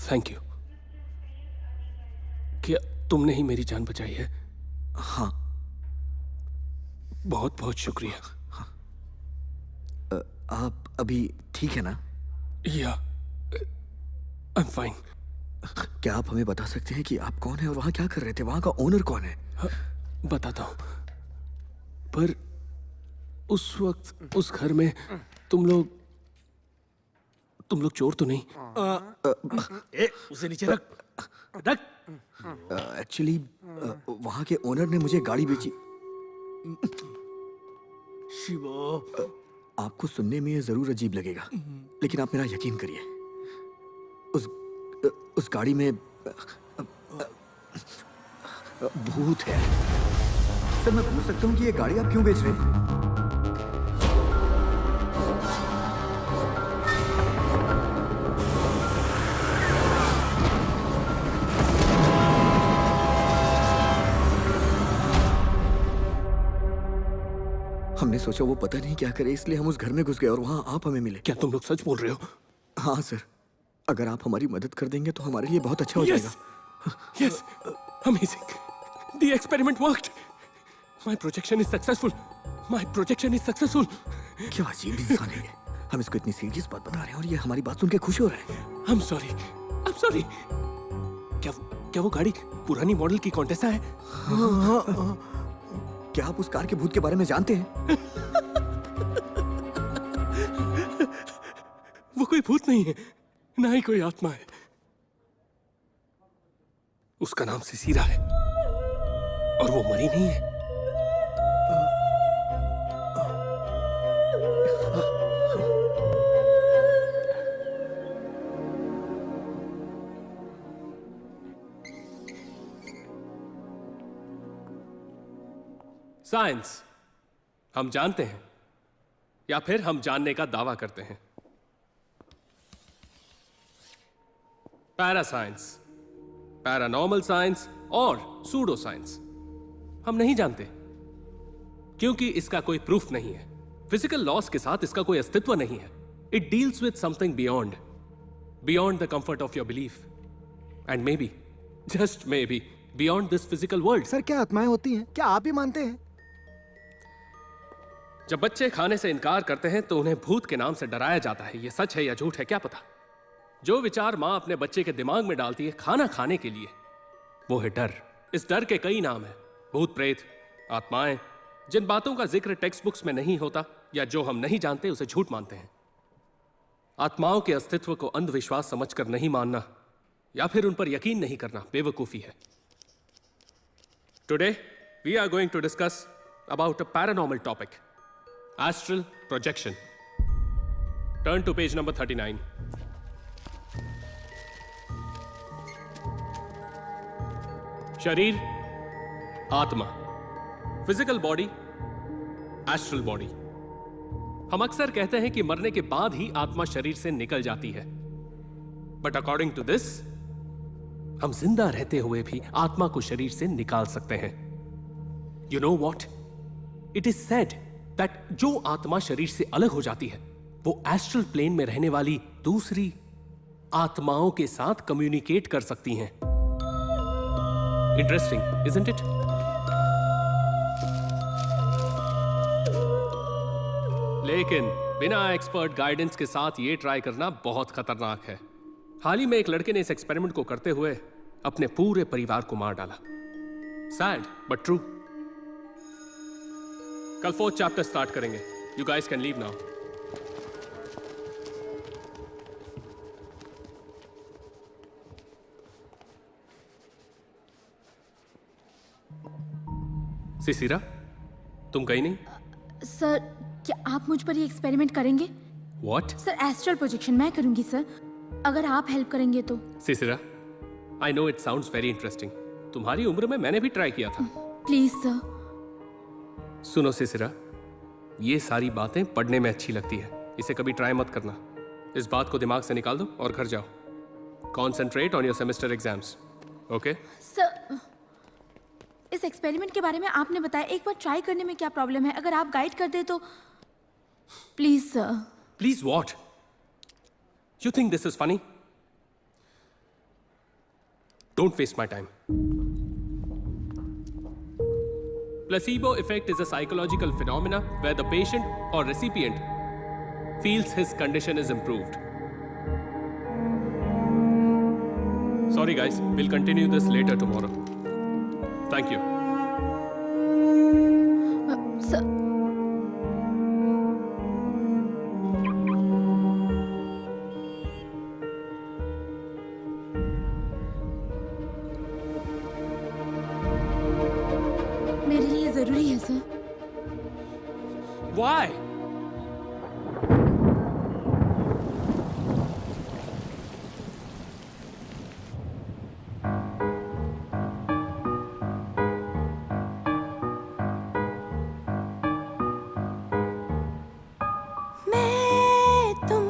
Thank you. क्या तुमने ही मेरी जान बचाई है? हाँ। बहुत बहुत शुक्रिया। आप अभी ठीक है ना? या आई एम फाइन। क्या आप हमें बता सकते हैं कि आप कौन हैं और वहाँ क्या कर रहे थे? वहाँ का ओनर कौन है? बताता हूँ, पर उस वक्त उस घर में तुम लोग चोर तो नहीं? उसे नीचे रख। रख। एक्चुअली वहाँ के ओनर ने मुझे गाड़ी बेची। शिवो, आपको सुनने में ये जरूर अजीब लगेगा, लेकिन आप मेरा यकीन करिए, उस गाड़ी में भूत है। सर, मैं पूछ सकता हूँ कि ये गाड़ी आप क्यों बेच रहे हैं? हमने सोचा वो पता नहीं क्या करे, इसलिए हम उस घर में घुस गए और वहां आप हमें मिले। क्या तुम लोग सच बोल रहे हो? हाँ सर, अगर आप हमारी मदद कर देंगे तो हमारे लिए बहुत अच्छा हो जाएगा। Yes, amazing. The experiment worked. My projection is successful. My projection is successful. क्या अजीब इंसान है ये। हम इसको इतनी सीरियस बात बता रहे हैं और ये हमारी बात सुन के खुश हो रहा है। I'm sorry. I'm sorry. क्या वो गाड़ी पुरानी मॉडल की कॉन्टेसा है? क्या आप उस कार के भूत के बारे में जानते हैं? वो कोई भूत नहीं है, ना ही कोई आत्मा है। उसका नाम सिसीरा है और वो मरी नहीं है। साइंस हम जानते हैं या फिर हम जानने का दावा करते हैं। पैरासाइंस, पैरानॉर्मल साइंस और सूडो साइंस हम नहीं जानते, क्योंकि इसका कोई प्रूफ नहीं है। फिजिकल लॉस के साथ इसका कोई अस्तित्व नहीं है। It deals with something beyond the comfort of your belief and may be, just may be, beyond this physical world. Sir, क्या आत्माएं होती हैं? क्या आप ही मानते हैं? जब बच्चे खाने से इनकार करते हैं तो उन्हें भूत के नाम से डराया जाता है। यह सच है या झूठ है क्या पता। जो विचार मां अपने बच्चे के दिमाग में डालती है खाना खाने के लिए, वो है डर। इस डर के कई नाम हैं, भूत प्रेत, आत्माएं। जिन बातों का जिक्र टेक्स्ट बुक्स में नहीं होता या जो हम नहीं जानते उसे झूठ मानते हैं। आत्माओं के अस्तित्व को अंधविश्वास समझकर नहीं मानना या फिर उन पर यकीन नहीं करना बेवकूफी है। Today we are going to discuss about a paranormal topic, astral projection. Turn to page number 39. शरीर, आत्मा, फिजिकल बॉडी, एस्ट्रल बॉडी। हम अक्सर कहते हैं कि मरने के बाद ही आत्मा शरीर से निकल जाती है, बट अकॉर्डिंग टू दिस हम जिंदा रहते हुए भी आत्मा को शरीर से निकाल सकते हैं। You know what? It is said that जो आत्मा शरीर से अलग हो जाती है वो एस्ट्रल प्लेन में रहने वाली दूसरी आत्माओं के साथ कम्युनिकेट कर सकती हैं। Interesting, isn't it? लेकिन बिना एक्सपर्ट गाइडेंस के साथ ये ट्राई करना बहुत खतरनाक है। हाल ही में एक लड़के ने इस एक्सपेरिमेंट को करते हुए अपने पूरे परिवार को मार डाला। Sad but true. कल 4th चैप्टर स्टार्ट करेंगे। You guys can leave now. Sisira, तुम गई नहीं? सर, क्या आप मुझ पर ये एक्सपेरिमेंट करेंगे? What? सर, एस्ट्रल प्रोजेक्शन मैं करूंगी सर, अगर आप हेल्प करेंगे तो। Sisira, I know it sounds very interesting. तुम्हारी उम्र में मैंने भी ट्राई किया था। Please sir. सुनो सिसिरा, ये सारी बातें पढ़ने में अच्छी लगती है, इसे कभी ट्राई मत करना। इस बात को दिमाग से निकाल दो और घर जाओ। Concentrate on your semester exams, okay? Sir, इस एक्सपेरिमेंट के बारे में आपने बताया, एक बार ट्राई करने में क्या प्रॉब्लम है? अगर आप गाइड कर दे तो please sir. Please what? You think this is funny? Don't waste my time. Placebo effect is a psychological phenomena where the patient or recipient feels his condition is improved. Sorry guys, we'll continue this later tomorrow. Thank you. Sir मेरे लिए जरूरी है sir. Why? मैं तुम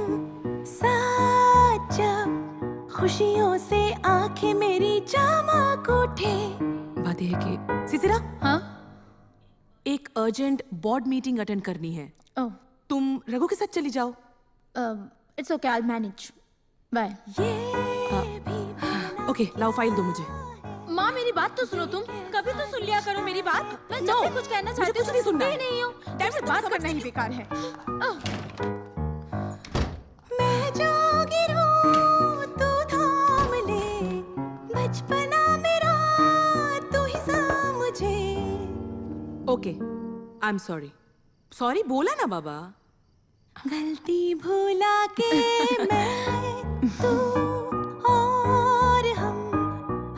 साथ जब खुशियों से आंखें मेरी चमक उठे। बात यह है कि सिसिरा, हाँ एक अर्जेंट बोर्ड मीटिंग अटेंड करनी है। ओह तुम रघु के साथ चली जाओ। It's okay, I manage. Bye. Okay, लाओ फाइल दो मुझे। माँ मेरी बात तो सुनो, तुम कभी तो सुन लिया करो मेरी बात। मैं जब No, भी कुछ कहना मुझे चाहती कुछ हूँ नहीं सुनना सुनते है। ही नहीं हो। तुमसे बात करना ही बेकार है। मैं जो गिरूं तू थाम ले, बचपना मेरा तू ही समझे। Okay, I am sorry. Sorry बोला ना बाबा। गलती भुला के मैं तू और हम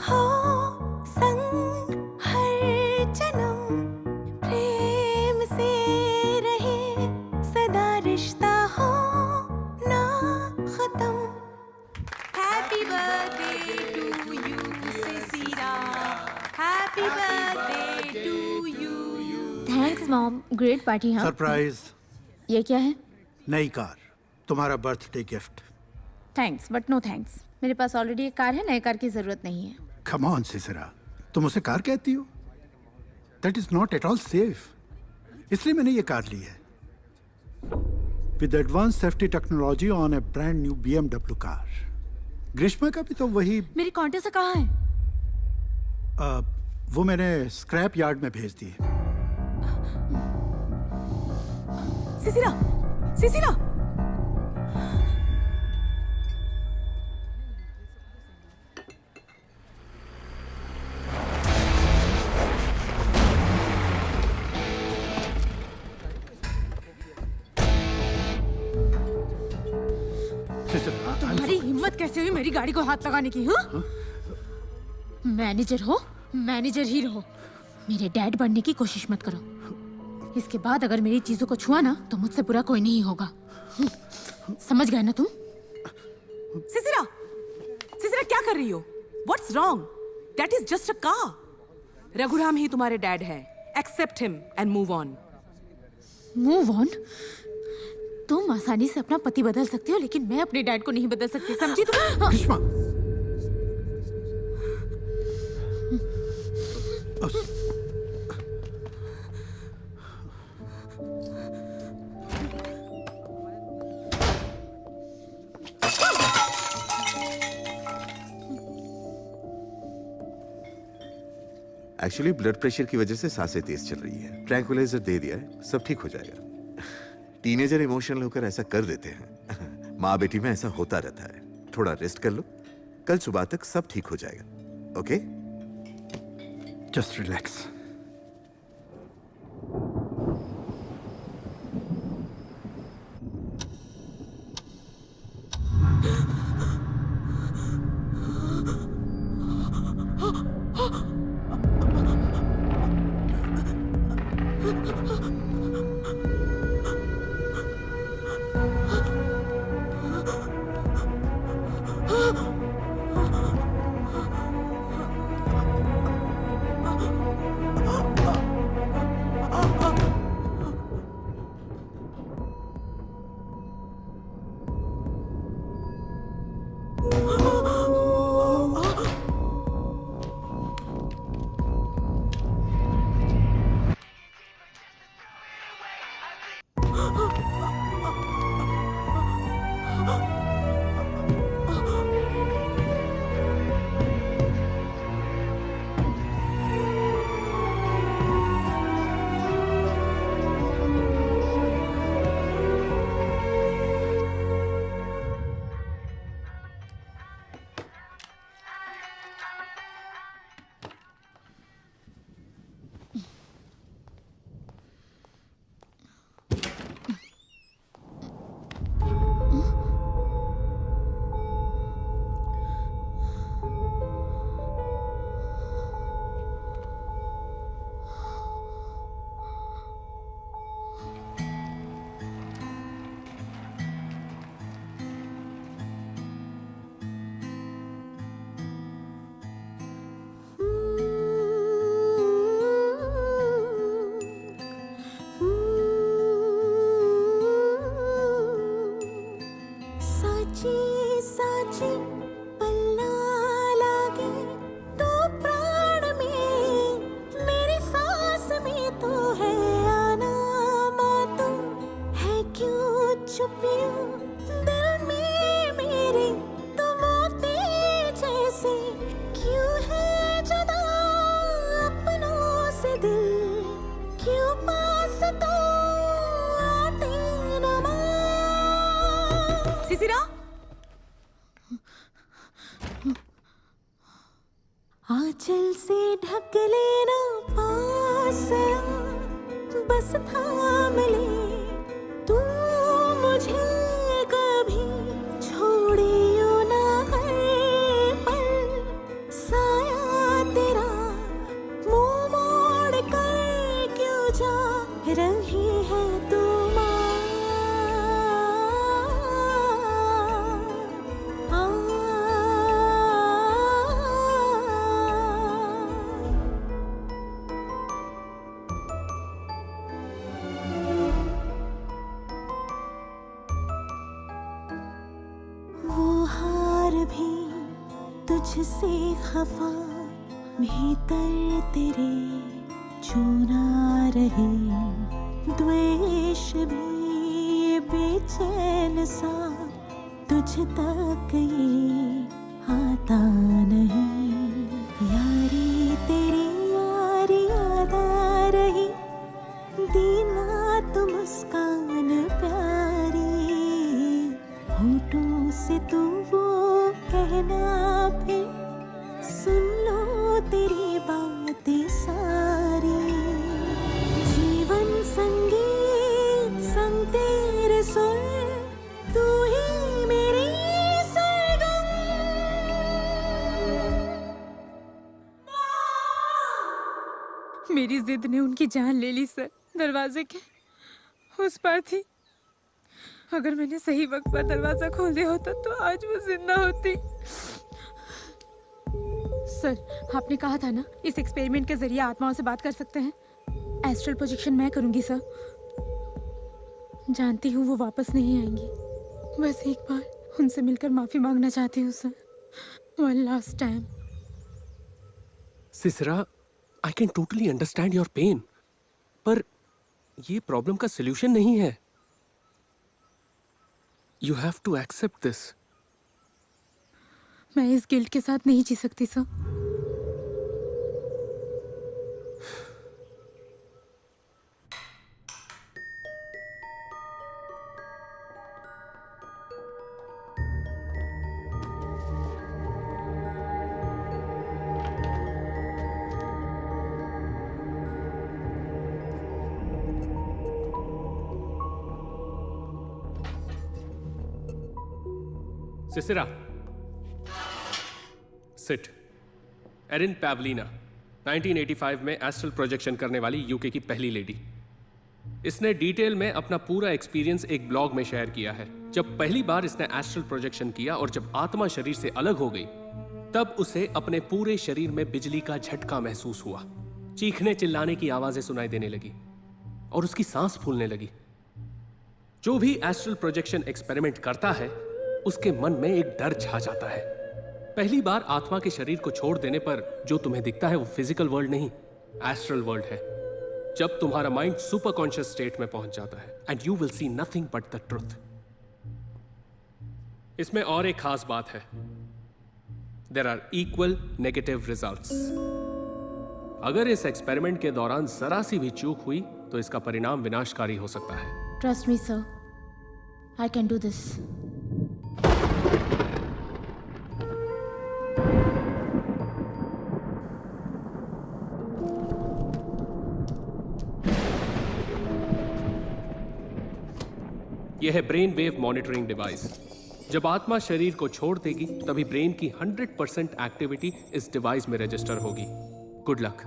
हो संग हर जन्म, प्रेम से रहे सदा रिश्ता हो ना खत्म। Happy birthday to you Sisira, happy birthday to you. Thanks mom, great party. हाँ सरप्राइज, ये क्या है? नई कार, तुम्हारा birthday gift. Thanks but no thanks. मेरे पास ऑलरेडी एक कार है, नई कार की जरूरत नहीं है। कम ऑन सिसिरा, तुम उसे कार कहती हो? That is not at all safe. इसलिए मैंने ये कार ली है। With advance safety technology on a brand new BMW car. Greeshma का भी तो वही। मेरी कॉन्टेस्ट कहाँ है? वो मैंने स्क्रैप यार्ड में भेज दी। सिसिरा, सिसिरा। तुम्हारी हिम्मत कैसे हुई मेरी गाड़ी को हाथ लगाने की? हाँ? मैनेजर हो, मैनेजर ही रहो। मेरे डैड बनने की कोशिश मत करो। इसके बाद अगर मेरी चीजों को छुआ ना तो मुझसे बुरा कोई नहीं होगा। समझ गए ना तुम? सिसिरा, सिसिरा क्या कर रही हो? What's wrong? That is just a car. Raghuram ही तुम्हारे डैड है। Accept him and move on. Move on? तुम आसानी से अपना पति बदल सकती हो, लेकिन मैं अपने डैड को नहीं बदल सकती, समझी तुम? ग्रीष्मा, एक्चुअली ब्लड प्रेशर की वजह से सांसें तेज चल रही है। ट्रैंक्विलाइजर दे दिया है, सब ठीक हो जाएगा। टीनेजर इमोशनल होकर ऐसा कर देते हैं। माँ बेटी में ऐसा होता रहता है। थोड़ा रेस्ट कर लो, कल सुबह तक सब ठीक हो जाएगा। ओके? Just relax. आंचल से ढक लेना पास आ, बस थाम ले तू मुझे कभी छोड़ियो ना हर पल साया तेरा मुंह मोड़ कर क्यों जा रही है तू तुझसे खफा भीतर तेरे चुना रहे द्वेष भी बेचैन सा तुझ तक ये आता नहीं यारी तेरी यारी याद आ रही दीना तू मुस्कान प्यारी होठों से तू वो कहना फिर सुन लो तेरी बातें सारी जीवन संगीत संग तेरे सुर तू ही मेरी सरगम। मेरी जिद ने उनकी जान ले ली सर। दरवाजे के उस पार थी। अगर मैंने सही वक्त पर दरवाजा खोल दिया होता तो आज वो जिंदा होती। सर आपने कहा था ना इस एक्सपेरिमेंट के जरिए आत्माओं से बात कर सकते हैं। एस्ट्रल प्रोजेक्शन मैं करूंगी सर। जानती हूँ वो वापस नहीं आएंगी। बस एक बार उनसे मिलकर माफी मांगना चाहती हूँ सर। One last time. सिसरा, I can totally understand your pain, पर ये प्रॉब्लम का सलूशन नहीं है। You have to accept this. मैं इस गिल्ट के साथ नहीं जी सकती सर। सिसिरा, सिट। एरिन पैवलिना 1985 में एस्ट्रल प्रोजेक्शन करने वाली यूके की पहली लेडी। इसने डिटेल में अपना पूरा एक्सपीरियंस एक ब्लॉग में शेयर किया है। जब पहली बार इसने एस्ट्रल प्रोजेक्शन किया और जब आत्मा शरीर से अलग हो गई तब उसे अपने पूरे शरीर में बिजली का झटका महसूस हुआ। चीखने चिल्लाने की आवाजें सुनाई देने लगी और उसकी सांस फूलने लगी। जो भी एस्ट्रल प्रोजेक्शन एक्सपेरिमेंट करता है उसके मन में एक डर छा जाता है। पहली बार आत्मा के शरीर को छोड़ देने पर जो तुम्हें दिखता है वो फिजिकल वर्ल्ड नहीं, एस्ट्रल वर्ल्ड है। जब तुम्हारा माइंड सुपर कॉन्शियस स्टेट में पहुंच जाता है and you will see nothing but the truth. इसमें और एक खास बात है, there are equal negative results. अगर इस एक्सपेरिमेंट के दौरान जरा सी भी चूक हुई तो इसका परिणाम विनाशकारी हो सकता है। Trust me sir, I can do this. यह है ब्रेन वेव मॉनिटरिंग डिवाइस। जब आत्मा शरीर को छोड़ देगी तभी ब्रेन की 100% एक्टिविटी इस डिवाइस में रजिस्टर होगी। Good luck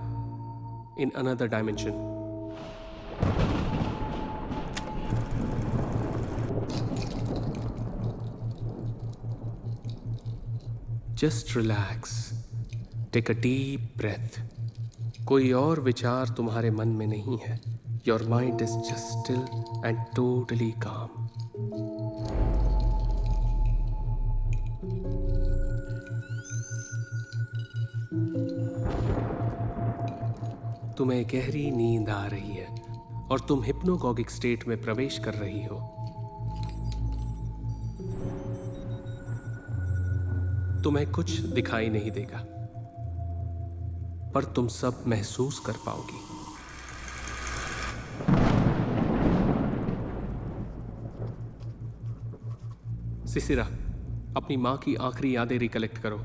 in another dimension. Just relax, take a deep breath. कोई और विचार तुम्हारे मन में नहीं है। Your mind is just still and totally calm. तुम्हें गहरी नींद आ रही है और तुम हिप्नोगॉगिक स्टेट में प्रवेश कर रही हो। तुम्हें कुछ दिखाई नहीं देगा पर तुम सब महसूस कर पाओगी। सिसिरा, अपनी मां की आखिरी यादें रिकलेक्ट करो।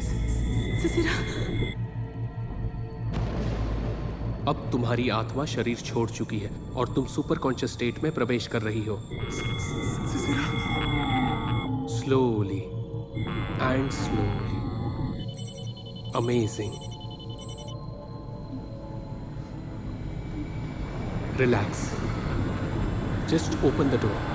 सिसिरा, अब तुम्हारी आत्मा शरीर छोड़ चुकी है और तुम सुपर कॉन्शियस स्टेट में प्रवेश कर रही हो। Slowly and slowly. Amazing. Relax. Just open the door.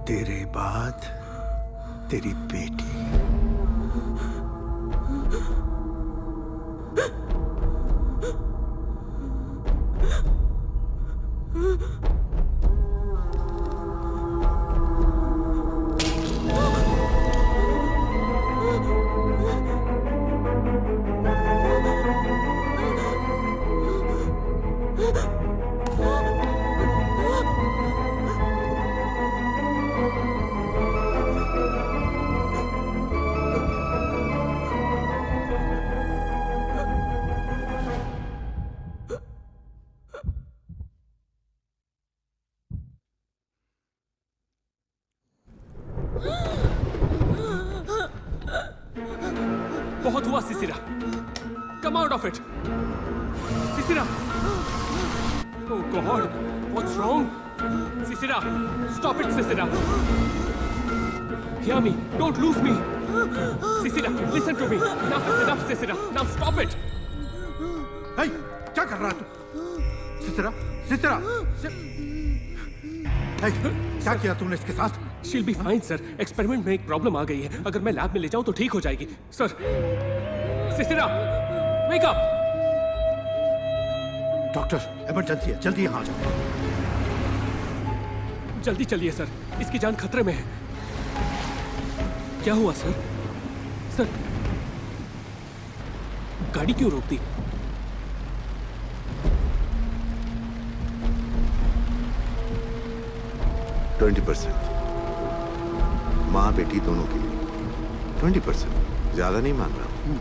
तेरे बाद तेरी बेटी। बहुत हुआ Sisira. Come out of it Sisira. Oh god, what's wrong? Sisira, stop it Sisira. Hear me, don't lose me. Sisira, listen to me. Enough is enough, Sisira. Now stop it. Hey, क्या कर रहा है तू? सिसिरा, सिसिरा, हे, क्या किया तूने इसके साथ? She'll be fine, sir. Experiment में एक प्रॉब्लम आ गई है। अगर मैं लैब में ले जाऊं तो ठीक हो जाएगी, sir. Sisira, wake up. Doctor, emergency है, जल्दी यहाँ आ जाओ। जल्दी चलिए सर, इसकी जान खतरे में है। क्या हुआ सर? सर, गाड़ी क्यों रोक दी? माँ बेटी दोनों के लिए 20%। ज्यादा नहीं मांग रहा हूं।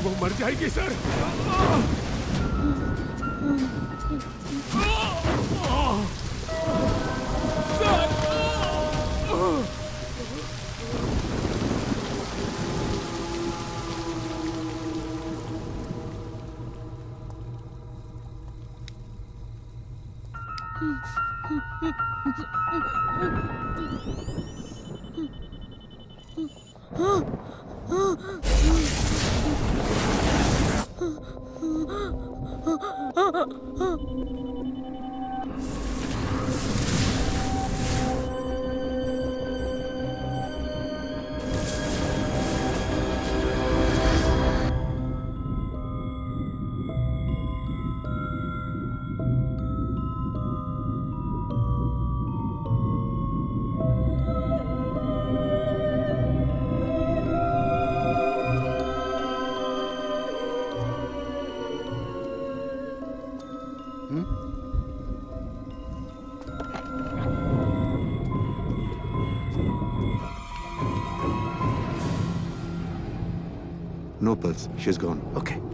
वो मर जाएगी sir. No pulse, she is gone. Okay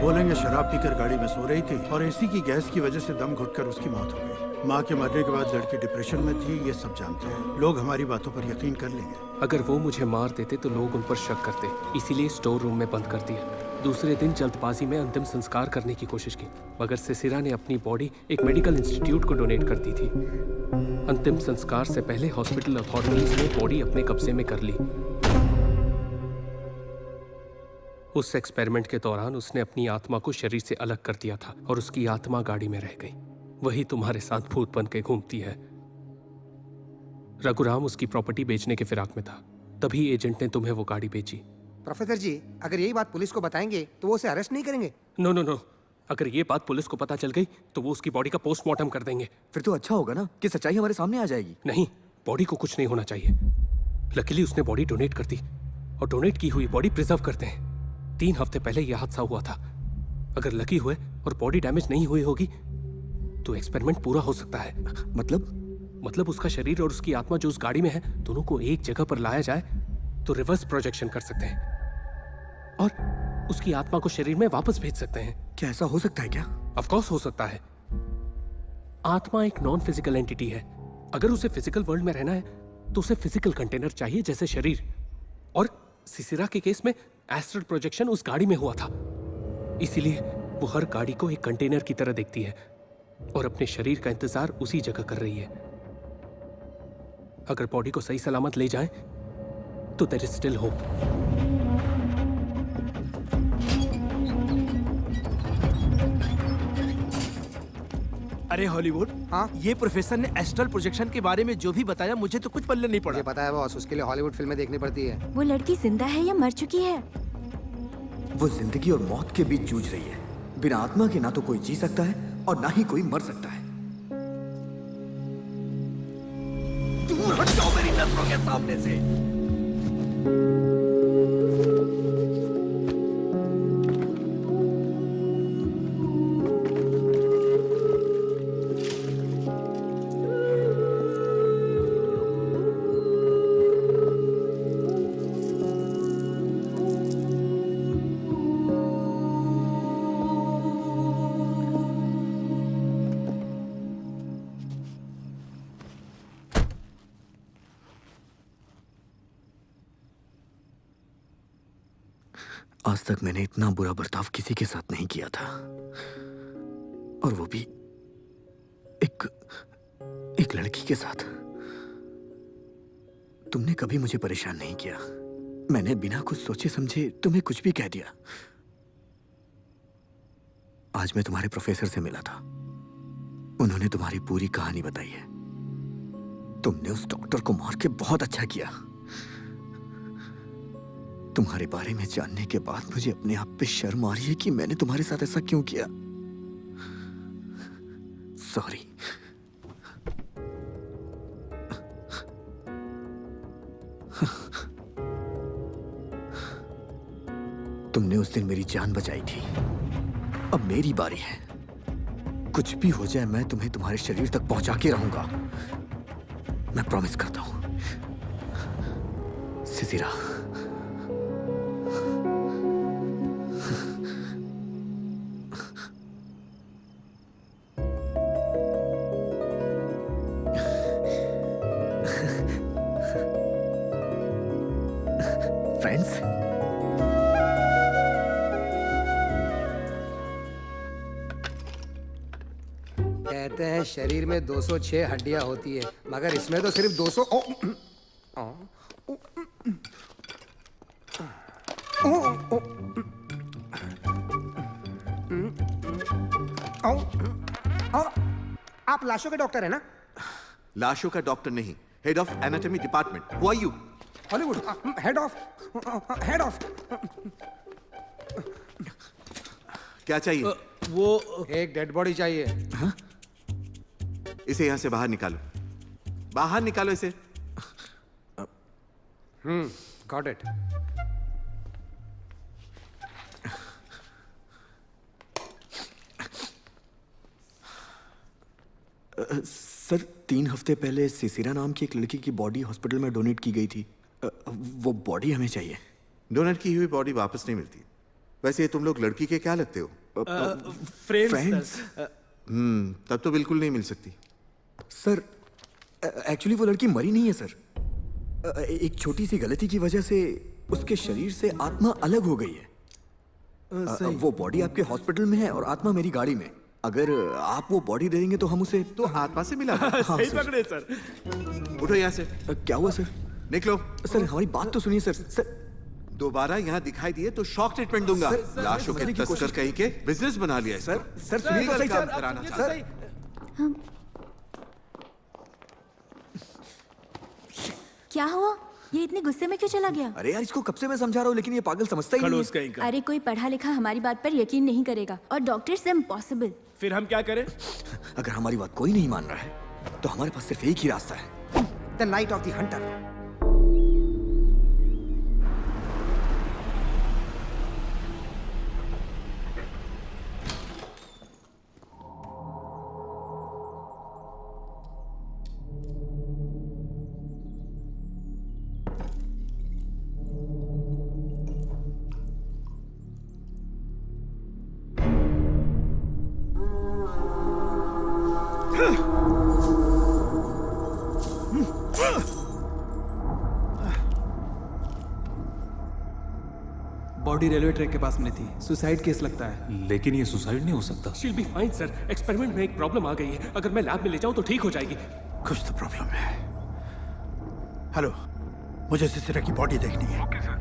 बोलेंगे शराब पीकर गाड़ी में सो रही थी और एसी की गैस की वजह से दम घुटकर उसकी मौत हो गई। माँ के मरने के बाद लड़की डिप्रेशन में थी, ये सब जानते हैं। लोग हमारी बातों पर यकीन कर लेंगे। अगर वो मुझे मार देते तो लोग उन पर शक करते, इसीलिए स्टोर रूम में बंद कर दिया। दूसरे दिन जल्दबाजी में अंतिम संस्कार करने की कोशिश की, मगर सिसिरा ने अपनी बॉडी एक मेडिकल इंस्टीट्यूट को डोनेट कर दी थी। अंतिम संस्कार से पहले हॉस्पिटल अथॉरिटीज ने बॉडी अपने कब्जे में कर ली। उस एक्सपेरिमेंट के दौरान उसने अपनी आत्मा को शरीर से अलग कर दिया था और उसकी आत्मा गाड़ी में रह गई। वही तुम्हारे साथ भूत बन के घूमती है। रघुराम उसकी प्रॉपर्टी बेचने के फिराक में था, तभी एजेंट ने तुम्हें वो गाड़ी बेची। प्रोफेसर जी, अगर यही बात पुलिस को बताएंगे तो वो उसे अरेस्ट नहीं करेंगे? नो नो नो, अगर ये बात पुलिस को पता चल गई तो वो उसकी बॉडी का पोस्टमार्टम कर देंगे। फिर तो अच्छा होगा ना कि सच्चाई हमारे सामने आ जाएगी। नहीं, बॉडी को कुछ नहीं होना चाहिए। लकीली उसने बॉडी डोनेट कर दी और डोनेट की हुई बॉडी प्रिजर्व करते हैं। 3 हफ्ते पहले यह हादसा हुआ था। अगर लकी हुए और बॉडी डैमेज नहीं हुई होगी तो एक्सपेरिमेंट पूरा हो सकता है। मतलब उसका शरीर और उसकी आत्मा जो उस गाड़ी में है, दोनों को एक जगह पर लाया जाए तो रिवर्स प्रोजेक्शन कर सकते हैं और उसकी आत्मा को शरीर में वापस भेज सकते हैं। क्या ऐसा हो सकता है क्या? ऑफ कोर्स हो सकता है। आत्मा एक नॉन फिजिकल एंटिटी है। अगर उसे फिजिकल वर्ल्ड में रहना है तो उसे फिजिकल कंटेनर चाहिए, जैसे शरीर। और सिसिरा के केस में एस्ट्रल प्रोजेक्शन उस गाड़ी में हुआ था, इसीलिए वो हर गाड़ी को एक कंटेनर की तरह देखती है और अपने शरीर का इंतजार उसी जगह कर रही है। अगर बॉडी को सही सलामत ले जाएं तो देयर इज स्टिल होप। अरे हॉलीवुड, हाँ? ये प्रोफेसर ने एस्ट्रल प्रोजेक्शन के बारे में जो भी बताया, मुझे तो कुछ पल्ले नहीं पड़ा। मुझे पता है बॉस, उसके लिए हॉलीवुड फिल्में देखनी पड़ती है। वो लड़की जिंदा है या मर चुकी है? वो जिंदगी और मौत के बीच जूझ रही है। बिना आत्मा के ना तो कोई जी सकता है और ना ही कोई मर सकता है। दूर हट जाओ मेरी नजरों के सामने से। आज तक मैंने इतना बुरा बर्ताव किसी के साथ नहीं किया था, और वो भी एक लड़की के साथ। तुमने कभी मुझे परेशान नहीं किया। मैंने बिना कुछ सोचे समझे तुम्हें कुछ भी कह दिया। आज मैं तुम्हारे प्रोफेसर से मिला था। उन्होंने तुम्हारी पूरी कहानी बताई है। तुमने उस डॉक्टर को मार के बहुत अच्छा किया। तुम्हारे बारे में जानने के बाद मुझे अपने आप पे शर्म आ रही है कि मैंने तुम्हारे साथ ऐसा क्यों किया। सॉरी। तुमने उस दिन मेरी जान बचाई थी। अब मेरी बारी है। कुछ भी हो जाए, मैं तुम्हें तुम्हारे शरीर तक पहुंचा के रहूंगा। मैं प्रॉमिस करता हूं। सिसिरा, फ्रेंड्स, कहते हैं शरीर में 206 हड्डियां होती है, मगर इसमें तो सिर्फ 200। आप लाशों के डॉक्टर हैं ना? लाशों का डॉक्टर नहीं, head of anatomy department. Who are you? Hollywood head of क्या चाहिए? वो एक डेड बॉडी चाहिए। इसे यहां से बाहर निकालो, बाहर निकालो इसे। Got it. सर 3 हफ्ते पहले सिसिरा नाम की एक लड़की की बॉडी हॉस्पिटल में डोनेट की गई थी। वो बॉडी हमें चाहिए। डोनेट की हुई बॉडी वापस नहीं मिलती। वैसे तुम लोग लड़की के क्या लगते हो? फ्रेंड्स। तब तो बिल्कुल नहीं मिल सकती। सर एक्चुअली वो लड़की मरी नहीं है सर। एक छोटी सी गलती की वजह से उसके शरीर से आत्मा अलग हो गई है। वो बॉडी आपके हॉस्पिटल में है और आत्मा मेरी गाड़ी में। अगर आप वो बॉडी दे देंगे तो हम उसे तो आत्मा से मिला। सही पकड़े सर। उठो यहाँ से। क्या हुआ सर? निकलो। सर हमारी बात तो सुनिए सर। सर दोबारा यहाँ दिखाई दिए तो शॉक ट्रीटमेंट दूंगा। लाशों के तस्कर कहीं के बिजनेस बना लिया है। सर सुनिए तो सही काम सर। कराना चाहता है। क्या हुआ? ये इतने गुस्से में क्यों चला गया? अरे यार इसको कब से मैं समझा रहा हूँ लेकिन ये पागल समझता ही नहीं खड़ूस है। कहीं का। अरे कोई पढ़ा लिखा हमारी बात पर यकीन नहीं करेगा और डॉक्टर्स इम्पॉसिबल। फिर हम क्या करें? अगर हमारी बात कोई नहीं मान रहा है तो हमारे पास सिर्फ एक ही रास्ता है। The night of the Hunter. Body railway track के पास मिली थी। सुसाइड केस लगता है। लेकिन ये सुसाइड नहीं हो सकता। She'll be fine sir. Experiment में एक प्रॉब्लम आ गई है। अगर मैं लैब में ले जाऊं तो ठीक हो जाएगी। कुछ तो प्रॉब्लम है। हेलो, मुझे सिसिरा की बॉडी देखनी है। Okay sir.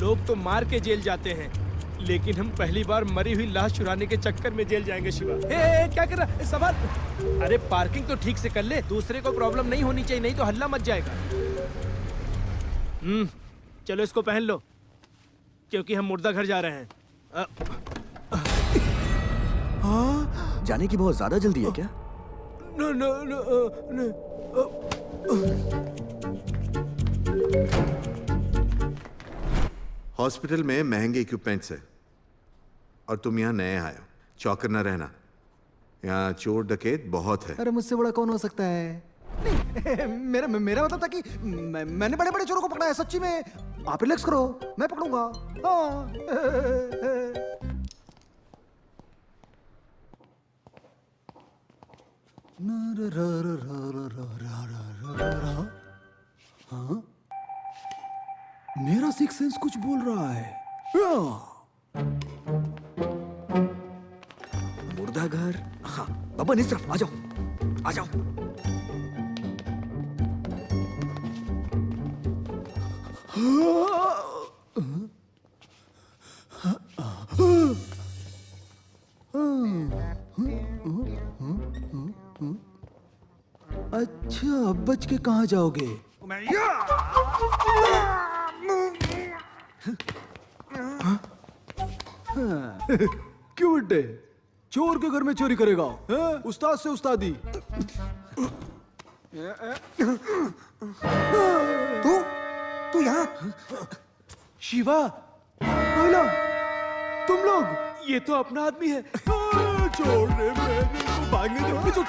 लोग तो मार के जेल जाते हैं, लेकिन हम पहली बार मरी हुई लाश चुराने के चक्कर में जेल जाएंगे। शिवा क्या कर रहा है? सवाल। अरे पार्किंग तो ठीक से कर ले, दूसरे को प्रॉब्लम नहीं होनी चाहिए, नहीं तो हल्ला मच जाएगा। चलो इसको पहन लो, क्योंकि हम मुर्दा घर जा रहे हैं। जाने की बहुत ज्यादा जल्दी है क्या? No no no. हॉस्पिटल में महंगे इक्विपमेंट्स है और तुम यहाँ नए आए हो। चौकर न रहना, यहाँ चोर डकैत बहुत है। अरे मुझसे बड़ा कौन हो सकता है? नहीं, मेरा मतलब था कि मैंने बड़े बड़े चोरों को पकड़ा है। सच्ची में। आप रिलैक्स करो, मैं पकड़ूंगा। हाँ? मेरा सिक्स सेंस कुछ बोल रहा है। मुर्दा घर। हाँ बाबा इस तरफ आ जाओ, आ जाओ। अच्छा अब बच के कहाँ जाओगे? क्यों बेटे? चोर के घर में चोरी करेगा? उस्ताद से उस्तादी। तू यहाँ? शिवा, बोला, तुम लोग? ये तो अपना आदमी है। छोड़ दे, मैं भागने दो।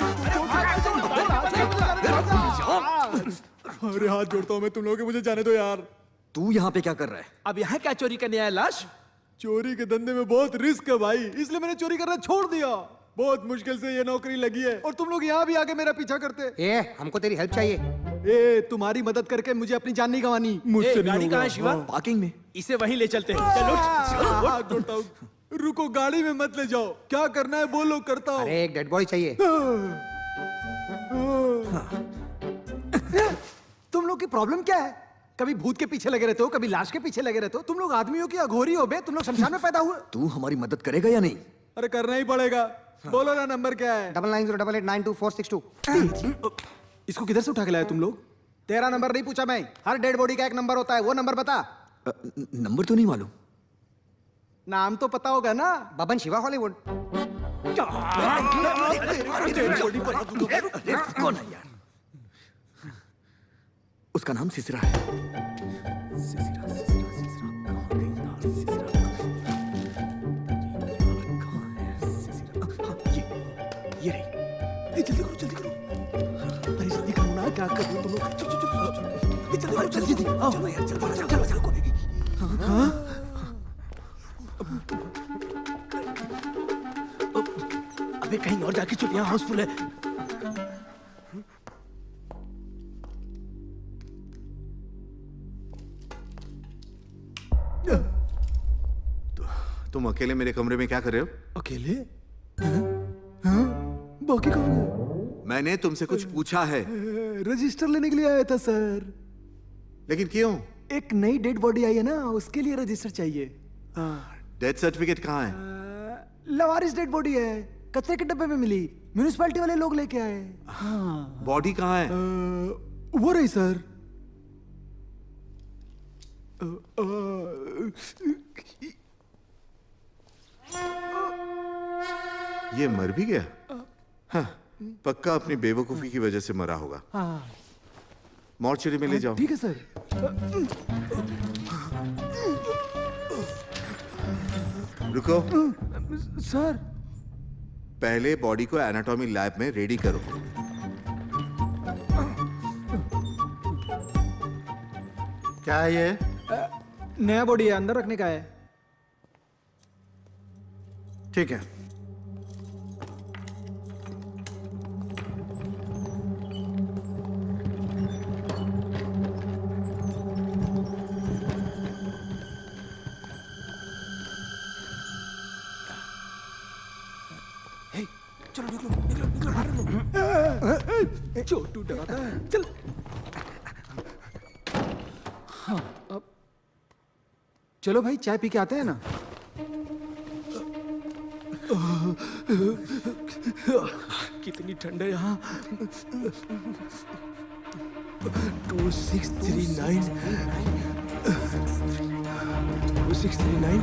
अरे हाथ जोड़ता हूँ मैं तुम लोगों के, मुझे जाने दो यार। तू यहाँ पे क्या कर रहा है? अब यहाँ क्या चोरी करने आया? लाश? चोरी के धंधे में बहुत रिस्क है भाई, इसलिए मैंने चोरी करना छोड़ दिया। बहुत मुश्किल से ये नौकरी लगी है और तुम लोग यहाँ भी आके मेरा पीछा करते। हमको तेरी हेल्प चाहिए। तुम्हारी मदद करके मुझे अपनी जान नहीं गंवानी। मुझसे नहीं गाड़ी होगा। कहाँ है शिवा? पार्किंग में। इसे वहीं ले चलते हैं। चलो। हाथ जोड़ता हूँ। रुको, गाड़ी में मत ले जाओ। क्या करना है बोलो, करता हूँ। अरे एक डेड बॉडी चाहिए। तुम लोग की प्रॉब्लम क्या है? कभी भूत के पीछे लगे रहते हो, कभी लाश के पीछे लगे रहते हो। तुम लोग आदमी हो कि अघोरी हो बे? तुम लोग शमशान में पैदा हुए। तू हमारी मदद करेगा या नहीं? अरे करना ही पड़ेगा। बोलो ना, नंबर क्या है? 9908892462। इसको किधर से उठा के लाए तुम लोग? तेरा नंबर नहीं पूछा मैं, हर डेड बॉडी का एक नंबर होता है, वो नंबर बता। नंबर तो नहीं मालूम। नाम तो पता होगा ना, बबन शिवा हॉलीवुड। कौन है यार? उसका नाम सिसरा है। सिसरा, सिसरा, सिसरा, कहाँ गई यार सिसरा? कहाँ है सिसरा? हाँ, ये रही। जल्दी करो, जल्दी करो। अरे जल्दी करो ना, क्या कर रहे हो तुम लोग? चलो, चलो, चलो, चलो। जल्दी करो, जल्दी, जल्दी। चलो यार, चलो, चलो, चलो, चलो। हाँ? अबे कहीं और जाके चुप, यहाँ हाउसफुल है। तुम अकेले मेरे कमरे में क्या कर रहे हो? अकेले? बाकी कौन है? मैंने तुमसे कुछ पूछा है। रजिस्टर लेने के लिए आया था सर। लेकिन क्यों? एक नई डेड बॉडी आई है ना, उसके लिए रजिस्टर चाहिए। डेथ सर्टिफिकेट कहाँ है? लवारिस डेड बॉडी है, कचरे के डब्बे में मिली, म्यूनिसिपैलिटी वाले लोग लेके आए। बॉडी कहाँ है? वो रही सर। ये मर भी गया? हाँ, पक्का अपनी बेवकूफी की वजह से मरा होगा। मॉर्चरी में ले जाओ। ठीक है सर। रुको सर, पहले बॉडी को एनाटॉमी लैब में रेडी करो। क्या है ये? नया बॉडी है, अंदर रखने का है। ठीक है। चलो निकलो, निकलो, निकलो, बाहर निकलो। छोटू डराता है, चल। हाँ, अब चलो भाई, चाय पी के आते हैं ना। कितनी ठंड है यहाँ। 2639 2639।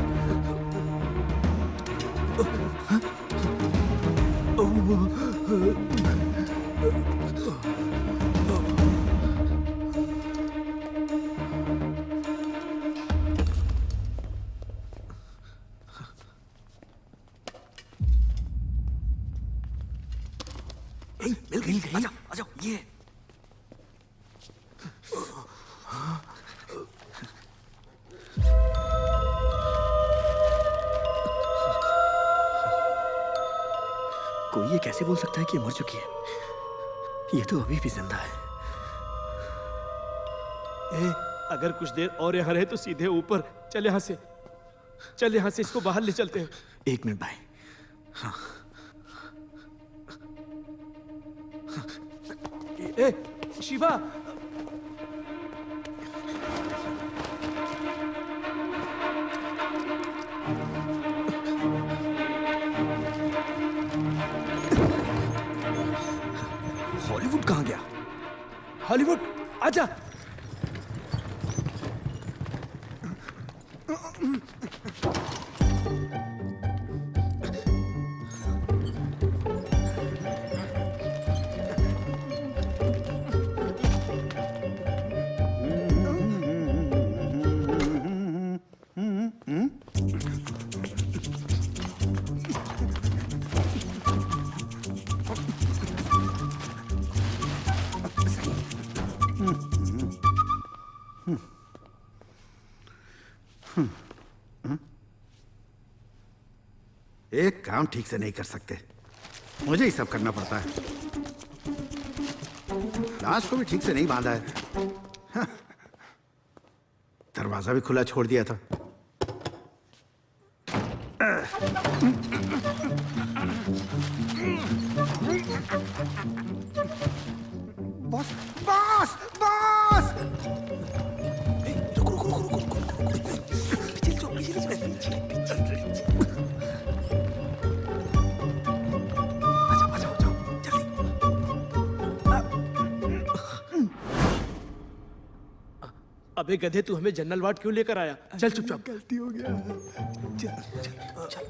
मिल गई। आजा, आजा, ये। कोई ये कैसे बोल सकता है कि ये मर चुकी है? ये तो अभी भी जिंदा है। अगर कुछ देर और यहाँ रहे तो सीधे ऊपर। चल यहाँ से, चल यहाँ से, इसको बाहर ले चलते हैं। 1 मिनट भाई। हाँ। ए, शिवा, हॉलीवुड कहाँ गया? हॉलीवुड आजा। एक काम ठीक से नहीं कर सकते, मुझे ही सब करना पड़ता है। लाश को भी ठीक से नहीं बांधा है। हाँ। दरवाजा भी खुला छोड़ दिया था। Boss, boss, boss! अबे गधे, तू हमें जनरल वार्ड क्यों लेकर आया? चल चुपचाप। गलती हो गया। चल चल चल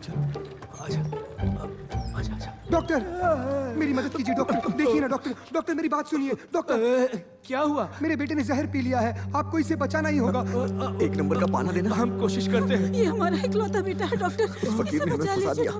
चल आजा। डॉक्टर, मेरी मदद कीजिए डॉक्टर। देखिए ना डॉक्टर, डॉक्टर मेरी बात सुनिए डॉक्टर। क्या हुआ? मेरे बेटे ने जहर पी लिया है, आपको इसे बचाना ही होगा। 1 नंबर का पाना देना। हम कोशिश करते हैं। ये हमारा इकलौता बेटा है डॉक्टर, इस फकीर ने हमें फंसा दिया।